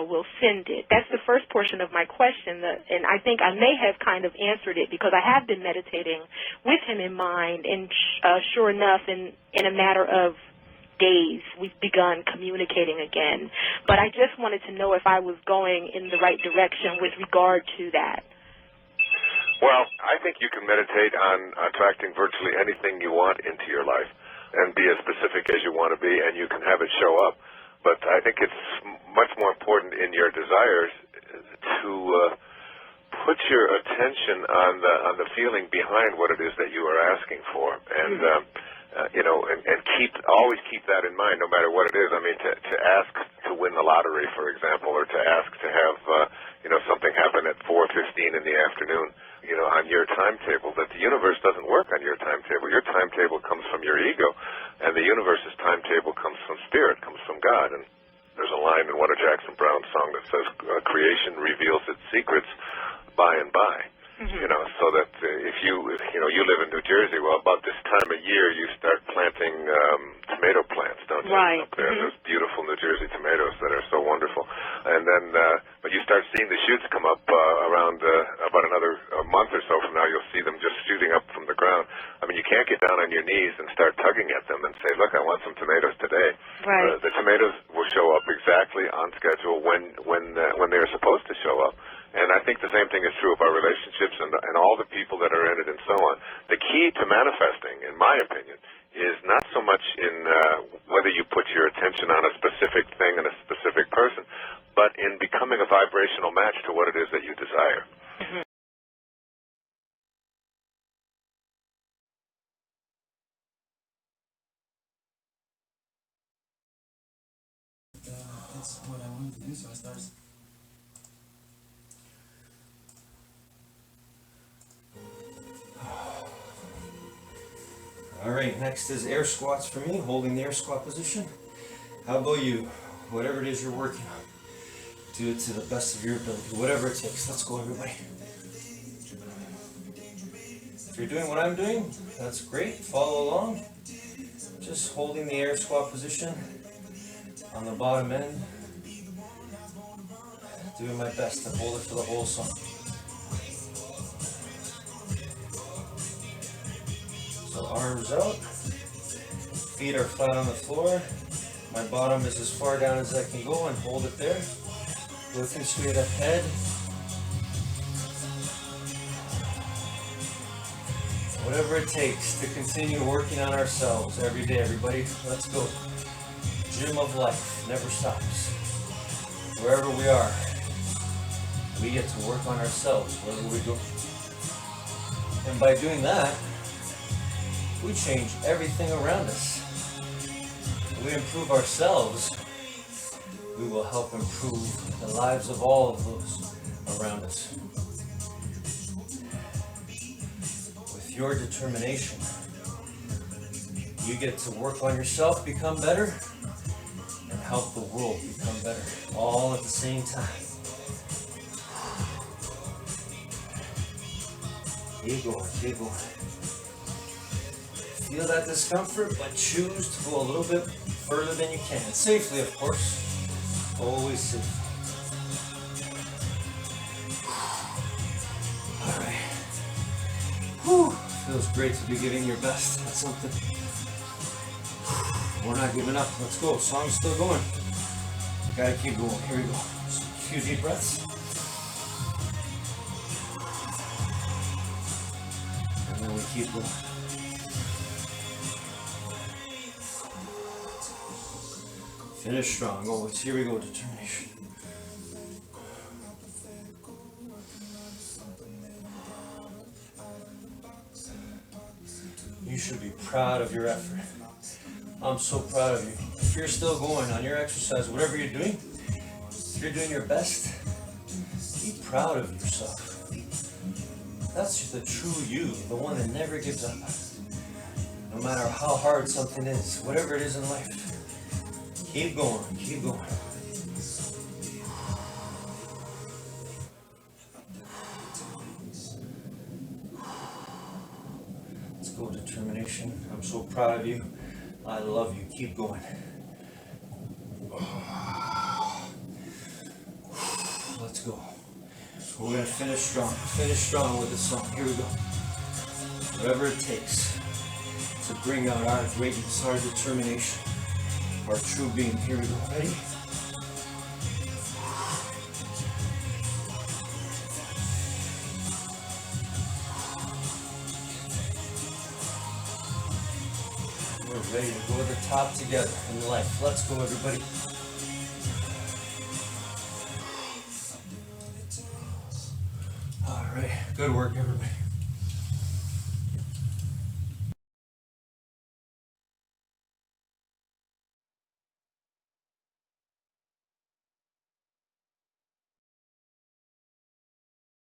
will send it? That's the first portion of my question, and I think I may have kind of answered it because I have been meditating with him in mind, and sure enough, in a matter of days, we've begun communicating again. But I just wanted to know if I was going in the right direction with regard to that. Well, I think you can meditate on attracting virtually anything you want into your life and be as specific as you want to be, and you can have it show up. But I think it's much more important in your desires to put your attention on the feeling behind what it is that you are asking for, and always keep that in mind, no matter what it is. I mean, to ask to win the lottery, for example, or to ask to have something happen at 4:15 in the afternoon, on your timetable. That the universe doesn't work on your timetable. Your timetable comes from your ego, and the universe's timetable comes from spirit, comes from God. And there's a line in one of Jackson Brown's song that says, "Creation reveals its secrets by and by." So that if you live in New Jersey, well, about this time of year you start planting tomato plants, don't you? Right. Up there, those beautiful New Jersey tomatoes that are so wonderful. And then, but you start seeing the shoots come up around about another month or so from now. You'll see them just shooting up from the ground. I mean, you can't get down on your knees and start tugging at them and say, "Look, I want some tomatoes today." Right. The tomatoes will show up exactly on schedule when they're supposed to show up. And I think the same thing is true of our relationships and all the people that are in it and so on. The key to manifesting, in my opinion, is not so much in whether you put your attention on a specific thing and a specific person, but in becoming a vibrational match to what it is that you desire. That's what I wanted to do, so I started. All right, next is air squats for me, holding the air squat position. How about you? Whatever it is you're working on, do it to the best of your ability, whatever it takes. Let's go, everybody. If you're doing what I'm doing, that's great. Follow along. Just holding the air squat position on the bottom end. Doing my best to hold it for the whole song. So arms out, feet are flat on the floor, my bottom is as far down as I can go and hold it there, looking straight ahead. Whatever it takes to continue working on ourselves every day, everybody, let's go. Gym of life never stops. Wherever we are, we get to work on ourselves wherever we go. And by doing that, we change everything around us. If we improve ourselves, we will help improve the lives of all of those around us. With your determination, you get to work on yourself, become better, and help the world become better, all at the same time. Keep going, keep going. Feel that discomfort, but choose to go a little bit further than you can. Safely, of course. Always safe. Feels great to be giving your best at something. We're not giving up. Let's go. Song's still going. Gotta keep going. Here we go. Just a few deep breaths. And then we keep going. Finish strong. Always. Here we go. Determination. You should be proud of your effort. I'm so proud of you. If you're still going on your exercise, whatever you're doing, if you're doing your best, be proud of yourself. That's the true you, the one that never gives up. No matter how hard something is, whatever it is in life, keep going, keep going. Let's go, determination. I'm so proud of you. I love you. Keep going. Let's go. We're going to finish strong. Finish strong with this song. Here we go. Whatever it takes to bring out our greatness, our determination, our true being. Here we go. Ready? We're ready to go to the top together in life. Let's go, everybody. All right. Good work, everybody.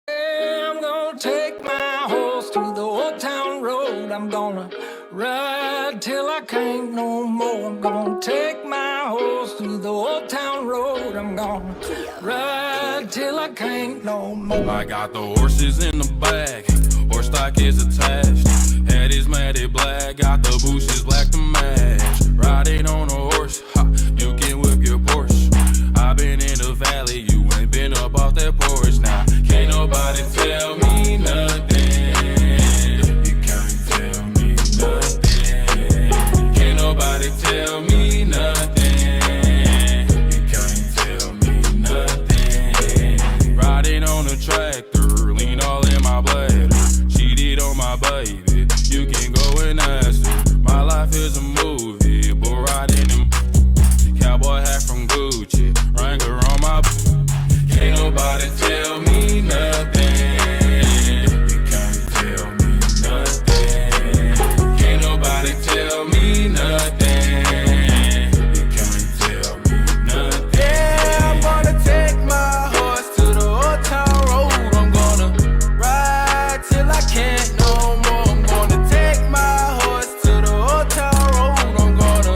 I'm gonna take my horse to the old town road. I'm gonna ride till I can't no more. I'm gonna take my horse to the old town road. I'm gonna ride till I can't no more. I got the horses in the bag, horse stock is attached. Head is matted black, got the bushes black to match. Riding on a horse, ha, you can whip your Porsche. I've been in the valley, you ain't been up off that porch. Now, can't nobody tell me nothing. You can't tell me nothing. Can't nobody tell me nothing. You can't tell me nothing. Riding on a tractor, lean all in my bladder. Cheated on my baby, you can go and ask her. My life is a movie, but riding in cowboy hat from Gucci, Wrangler on my. Can't nobody tell me nothing. You can't tell me nothing. Can't nobody tell me nothing. You can't tell me nothing. Yeah, I'm gonna take my horse to the old town road. I'm gonna ride till I can't no more. I'm gonna take my horse to the old town road. I'm gonna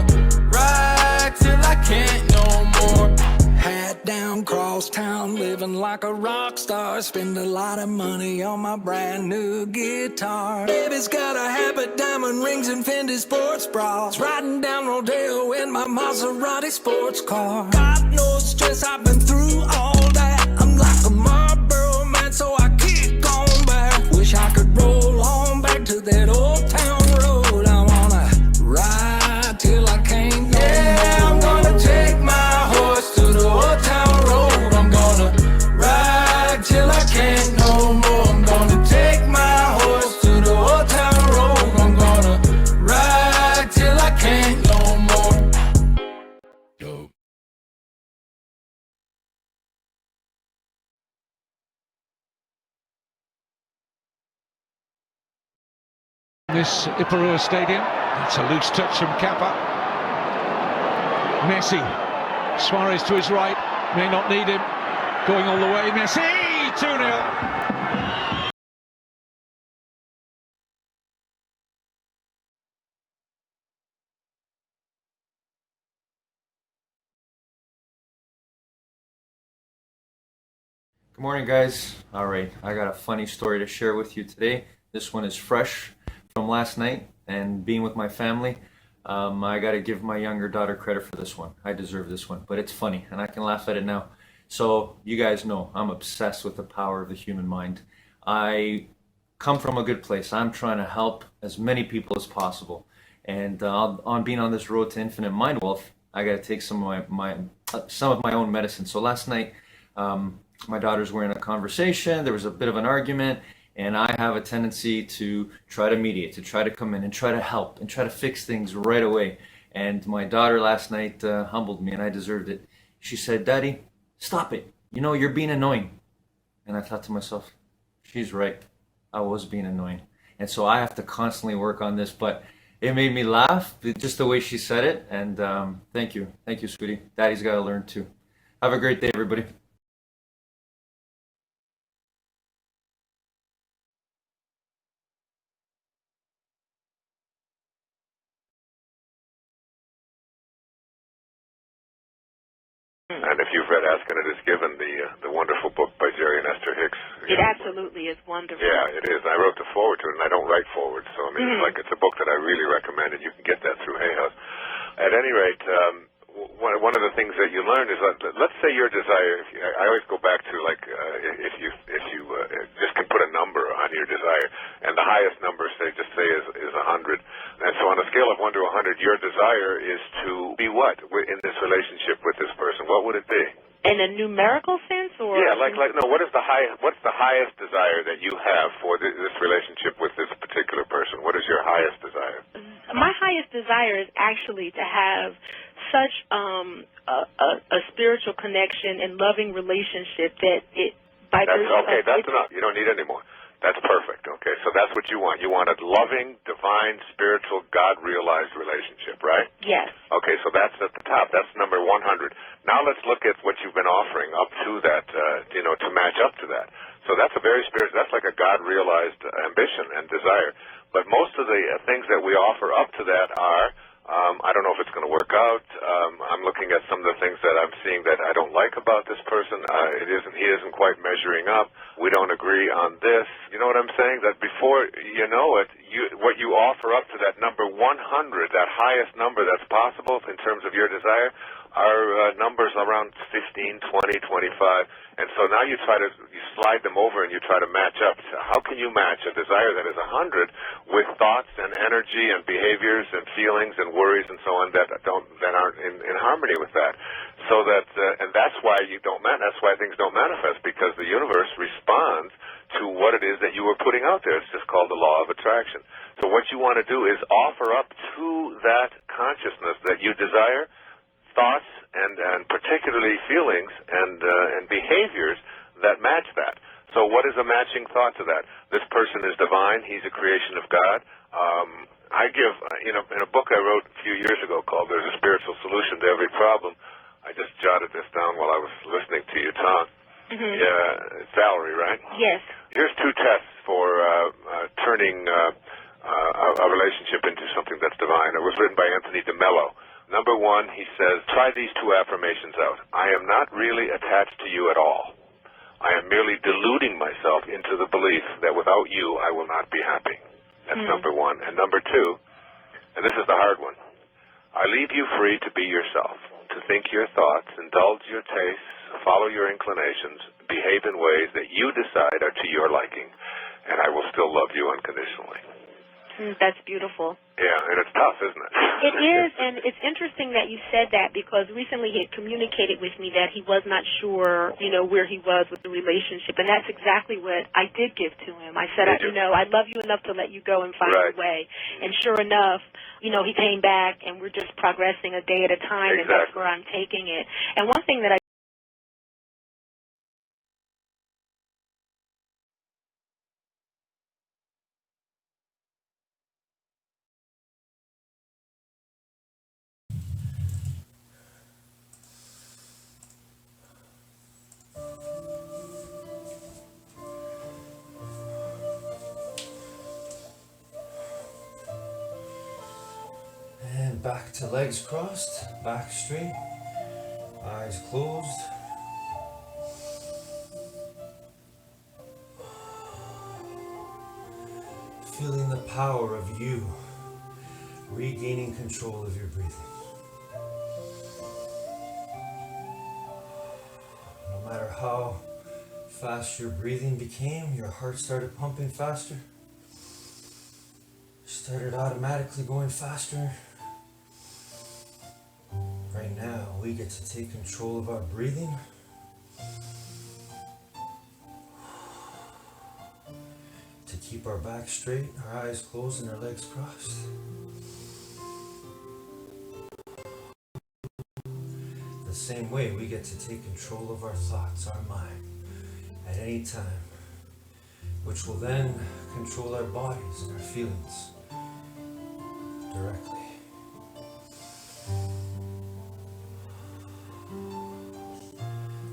ride till I can't no more. Hat down, cross town, living like a rock star. Spend a lot of money on my brand new guitar. Baby's got a habit, diamond rings and Fendi sports bras. Riding down Rodeo in my Maserati sports car. Got no stress, I've been through all that. I'm like a Marlboro man, so I keep going back. Wish I could roll on back to that old town road. I wanna ride till I can't no more. I'm gonna take my horse to the old town road. I'm gonna ride till I can't no more. I'm gonna take my horse to the old town road. I'm gonna ride till I can't no more. Yo. This Iparua Stadium. It's a loose touch from Kappa. Messi. Suarez to his right. May not need him. Going all the way. Messi! 2-0. Good morning, guys. All right, I got a funny story to share with you today. This one is fresh from last night and being with my family. I got to give my younger daughter credit for this one. I deserve this one, but it's funny and I can laugh at it now. So you guys know I'm obsessed with the power of the human mind. I come from a good place. I'm trying to help as many people as possible. And on being on this road to infinite mind wealth, I got to take some of my own medicine. So last night, my daughters were in a conversation. There was a bit of an argument, and I have a tendency to try to mediate, to try to come in and try to help and try to fix things right away. And my daughter last night humbled me, and I deserved it. She said, "Daddy, stop it. You know, you're being annoying." And I thought to myself, she's right. I was being annoying. And so I have to constantly work on this, but it made me laugh, just the way she said it. And thank you. Thank you, sweetie. Daddy's got to learn too. Have a great day, everybody. And if you've read Ask and It Is Given, the wonderful book by Jerry and Esther Hicks. It absolutely is wonderful. Yeah, it is. I wrote the forward to it, and I don't write forward, so I mean, it's a book that I really recommend, and you can get that through Hay House. At any rate, one of the things that you learn is let's say your desire. I always go back to if you just can put a number on your desire, and the highest number, say 100, and so on a scale of 1 to 100, your desire is to be what in this relationship with this person? What would it be? In a numerical sense, or yeah, no. What's the highest desire that you have for this relationship with this particular person? What is your highest desire? My highest desire is actually to have such a spiritual connection and loving relationship that it. That's enough. You don't need any more. That's perfect. Okay, so that's what you want. You want a loving, divine, spiritual, God-realized relationship, right? Yes. Okay, so that's at the top. That's number 100. Now let's look at what you've been offering up to that, to match up to that. So that's a very spiritual, that's like a God-realized ambition and desire. But most of the things that we offer up to that are, I don't know if it's going to work out. I'm looking at some of the things that I'm seeing that I don't like about this person. He isn't quite measuring up. We don't agree on this. You know what I'm saying? That before you know it, what you offer up to that number 100, that highest number that's possible in terms of your desire, are numbers around 15, 20, 25. And so now you slide them over and you try to match up. So how can you match a desire that is 100 with thoughts and energy and behaviors and feelings and worries and so on that aren't in harmony with that? So that and that's why that's why things don't manifest, because the universe responds to what it is that you were putting out there. It's just called the law of attraction. So what you want to do is offer up to that consciousness that you desire thoughts and particularly feelings and behaviors that match that. So what is a matching thought to that? This person is divine. He's a creation of God. I give, in a book I wrote a few years ago called There's a Spiritual Solution to Every Problem. I just jotted this down while I was listening to you talk. It's Valerie, right? Yes. Here's 2 tests for turning a relationship into something that's divine. It was written by Anthony DeMello. Number 1, he says, try these 2 affirmations out. I am not really attached to you at all. I am merely deluding myself into the belief that without you, I will not be happy. That's number 1. And number 2, and this is the hard one, I leave you free to be yourself, to think your thoughts, indulge your tastes, follow your inclinations, behave in ways that you decide are to your liking, and I will still love you unconditionally. That's beautiful. Yeah, and it's tough, isn't it? It is, and it's interesting that you said that, because recently he had communicated with me that he was not sure, where he was with the relationship, and that's exactly what I did give to him. I said, I love you enough to let you go and find a way. And sure enough, he came back, and we're just progressing a day at a time, and that's where I'm taking it. And one thing that I And back to legs crossed, back straight, eyes closed. Feeling the power of you regaining control of your breathing. No matter how fast your breathing became, your heart started pumping faster. Started automatically going faster. Right now, we get to take control of our breathing. To keep our back straight, our eyes closed, and our legs crossed. The same way, we get to take control of our thoughts, our mind, at any time, which will then control our bodies and our feelings directly.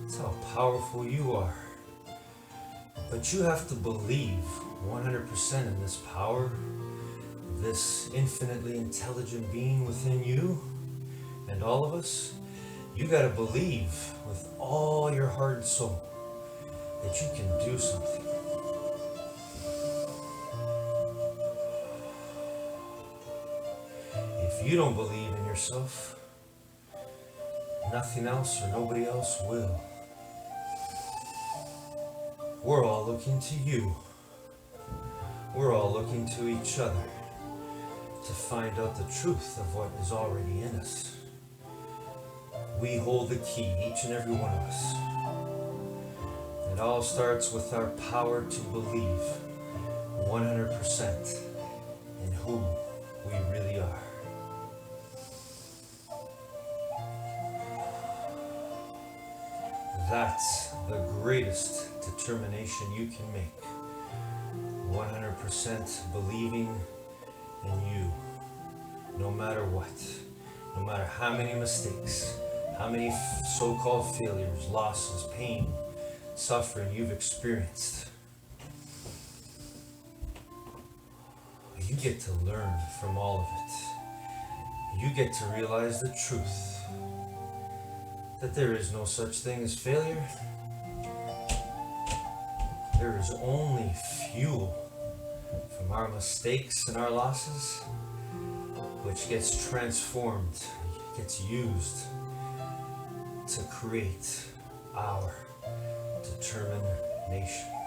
That's how powerful you are. But you have to believe 100% in this power, this infinitely intelligent being within you and all of us. You gotta believe with all your heart and soul that you can do something. If you don't believe in yourself, nothing else or nobody else will. We're all looking to you. We're all looking to each other to find out the truth of what is already in us. We hold the key, each and every one of us. It all starts with our power to believe 100% in who we really are. That's the greatest determination you can make. 100% believing in you, no matter what, no matter how many mistakes, how many so-called failures, losses, pain, suffering you've experienced. You get to learn from all of it. You get to realize the truth, that there is no such thing as failure. There is only fuel from our mistakes and our losses, which gets transformed, gets used to create our determination.